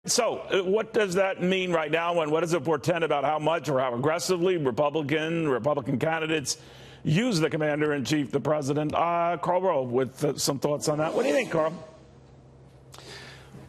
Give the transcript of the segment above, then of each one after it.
So what does that mean right now, and what does it portend about how much or how aggressively Republican candidates use the commander-in-chief, the president? Karl Rove with some thoughts on that. What do you think, Karl?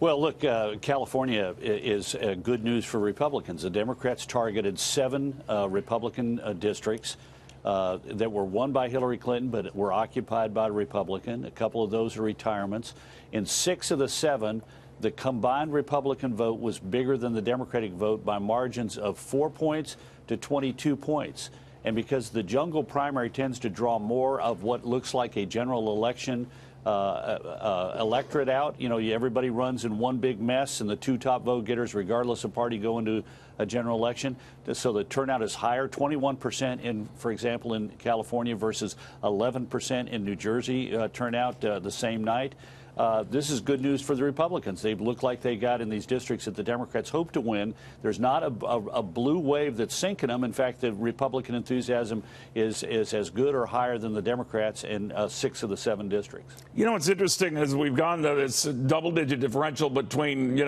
Well, look, California is good news for Republicans. The Democrats targeted 7 Republican districts that were won by Hillary Clinton, but were occupied by a Republican. A couple of those are retirements. In 6 of the 7, the combined Republican vote was bigger than the Democratic vote by margins of 4 points to 22 points. And because the jungle primary tends to draw more of what looks like a general election electorate out, everybody runs in one big mess, and the 2 top vote getters, regardless of party, go into a general election. So the turnout is higher, 21% for example, in California versus 11% in New Jersey turnout the same night. This is good news for the Republicans. They look like they got in these districts that the Democrats hope to win. There's not a blue wave that's sinking them. In fact, the Republican enthusiasm is as good or higher than the Democrats in 6 of the 7 districts. What's interesting is we've gone to this double-digit differential between,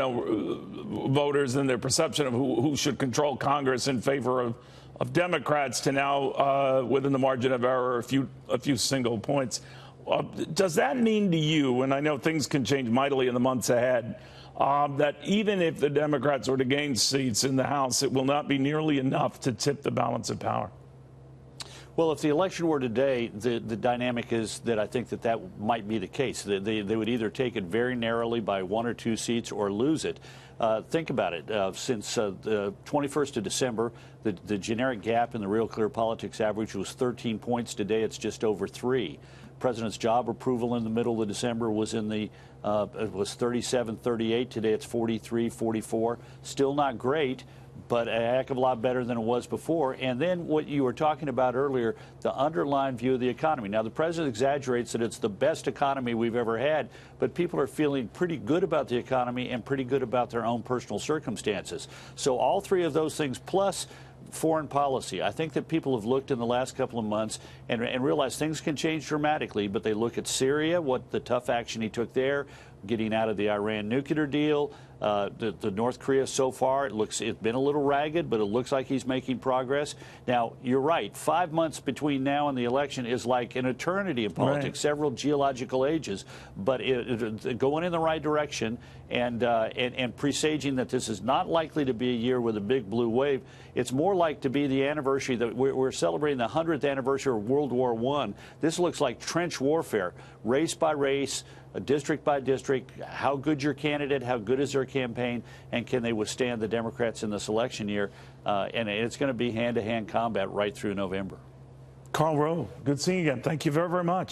voters and their perception of who should control Congress in favor of Democrats to now within the margin of error, a few single points. Does that mean to you, and I know things can change mightily in the months ahead, that even if the Democrats were to gain seats in the House, it will not be nearly enough to tip the balance of power? Well, if the election were today, the dynamic is that I think that might be the case. They would either take it very narrowly by 1 or 2 seats or lose it. Think about it. Since the 21st of December, the generic gap in the Real Clear Politics average was 13 points. Today, it's just over 3. President's job approval in the middle of December was was 37-38. Today it's 43-44. Still not great, but a heck of a lot better than it was before. And then what you were talking about earlier, the underlying view of the economy. Now, the president exaggerates that it's the best economy we've ever had, but people are feeling pretty good about the economy and pretty good about their own personal circumstances. So all 3 of those things, plus foreign policy. I think that people have looked in the last couple of months and realized things can change dramatically, but they look at Syria, what the tough action he took there, getting out of the Iran nuclear deal, the North Korea so far, it's been a little ragged, but it looks like he's making progress. Now, you're right. 5 months between now and the election is like an eternity in politics, right. Several geological ages, but going in the right direction and presaging that this is not likely to be a year with a big blue wave. It's more like to be the anniversary that we're celebrating the 100th anniversary of World War I. This looks like trench warfare, race by race, district by district. How good your candidate, how good is their campaign, and can they withstand the Democrats in this election year? And it's going to be hand-to-hand combat right through November. Karl Rove, good seeing you again. Thank you very, very much.